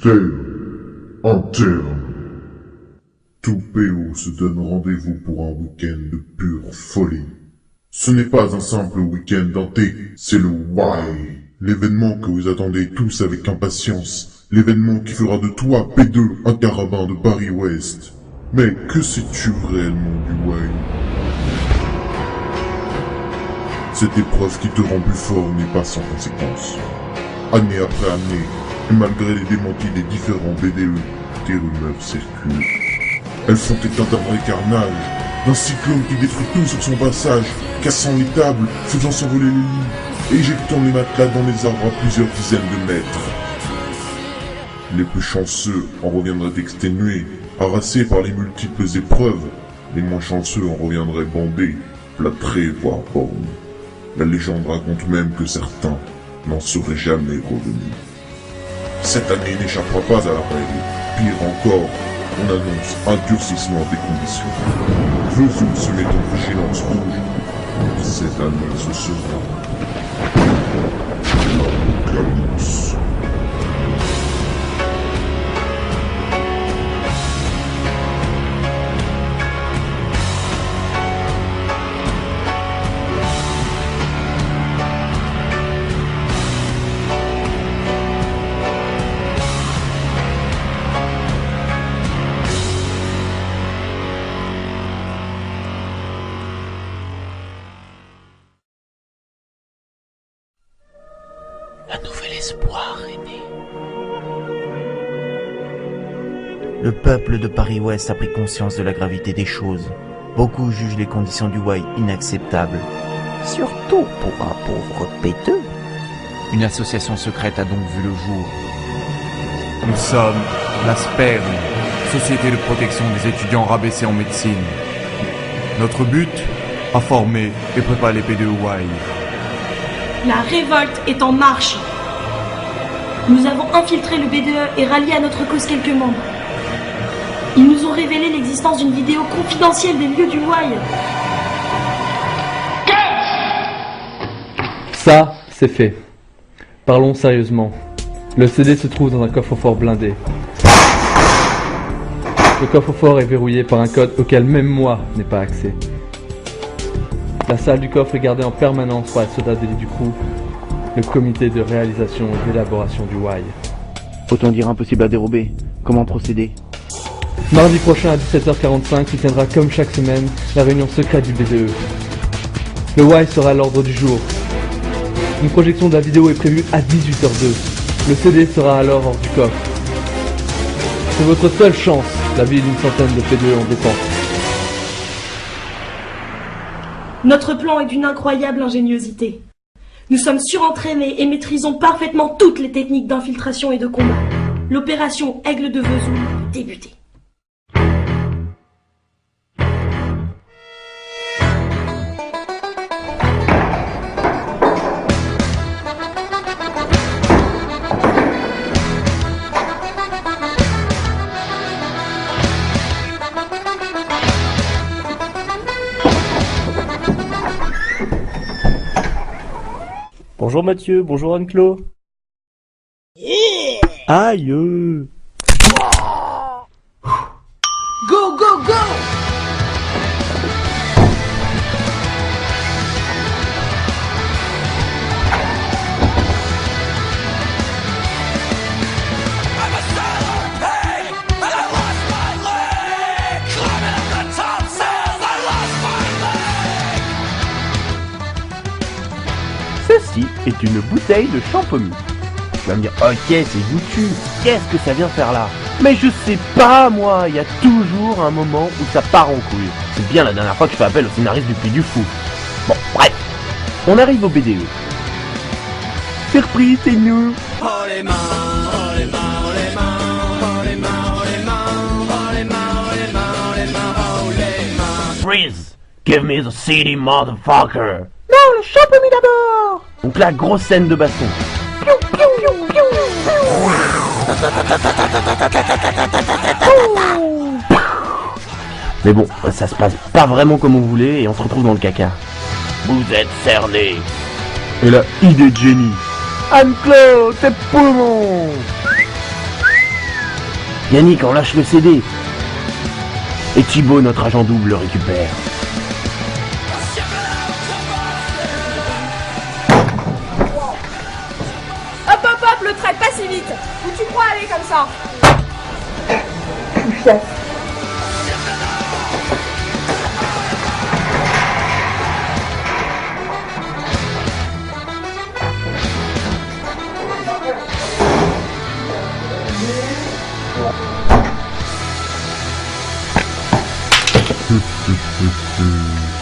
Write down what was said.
Mystère interne. Tout PO se donne rendez-vous pour un week-end de pure folie. Ce n'est pas un simple week-end denté, c'est le Why. L'événement que vous attendez tous avec impatience. L'événement qui fera de toi, P2, un carabin de Paris-Ouest. Mais que sais-tu réellement du Why? Cette épreuve qui te rend plus fort n'est pas sans conséquences. Année après année, et malgré les démentis des différents BDE, des rumeurs circulent. Elles font état d'un vrai carnage, d'un cyclone qui détruit tout sur son passage, cassant les tables, faisant s'envoler les lits, et éjectant les matelas dans les arbres à plusieurs dizaines de mètres. Les plus chanceux en reviendraient exténués, harassés par les multiples épreuves. Les moins chanceux en reviendraient bandés, plâtrés, voire bornés. La légende raconte même que certains n'en seraient jamais revenus. Cette année n'échappera pas à la règle. Pire encore, on annonce un durcissement des conditions. Vesoul se met en vigilance rouge. Cette année, ce sera l'apocalypse. Un nouvel espoir est né. Le peuple de Paris-Ouest a pris conscience de la gravité des choses. Beaucoup jugent les conditions du Why inacceptables. Surtout pour un pauvre péteux. Une association secrète a donc vu le jour. Nous sommes la SPERM, Société de protection des étudiants rabaissés en médecine. Notre but, informer et préparer les P2 au Why. La révolte est en marche. Nous avons infiltré le BDE et rallié à notre cause quelques membres. Ils nous ont révélé l'existence d'une vidéo confidentielle des lieux du Why. Ça, c'est fait. Parlons sérieusement. Le CD se trouve dans un coffre-fort blindé. Le coffre-fort est verrouillé par un code auquel même moi n'ai pas accès. La salle du coffre est gardée en permanence par les soldats d'élite du crew, le comité de réalisation et d'élaboration du Why. Autant dire impossible à dérober. Comment procéder? Mardi prochain à 17h45 se tiendra comme chaque semaine la réunion secrète du BDE. Le Why sera à l'ordre du jour. Une projection de la vidéo est prévue à 18h02. Le CD sera alors hors du coffre. C'est votre seule chance, la vie d'une centaine de P2 en dépend. Notre plan est d'une incroyable ingéniosité. Nous sommes surentraînés et maîtrisons parfaitement toutes les techniques d'infiltration et de combat. L'opération Aigle de Vesoul peut débuter. Bonjour Mathieu, bonjour Anne-Clo. Aïe. Go, go, go! Ceci est une bouteille de champomis. Tu vas me dire, ok, c'est goûtu, qu'est-ce que ça vient faire là? Mais je sais pas moi, il y a toujours un moment où ça part en couille. C'est bien la dernière fois que je fais appel au scénariste du Puy du Fou. Bon, bref, on arrive au BDE. Surprise, c'est nous. Freeze, give me the CD, motherfucker. Non, le champomis d'abord. Donc la grosse scène de baston. Piou, piou, piou, piou, piou. Mais bon, ça se passe pas vraiment comme on voulait et on se retrouve dans le caca. Vous êtes cernés. Et la idée de génie. Anne-Claude, tes poumons. Yannick en lâche le CD. Et Thibaut, notre agent double, le récupère. Hop hop hop, le trait, pas si vite. Où tu crois aller comme ça? Hum, hum, hum, hum.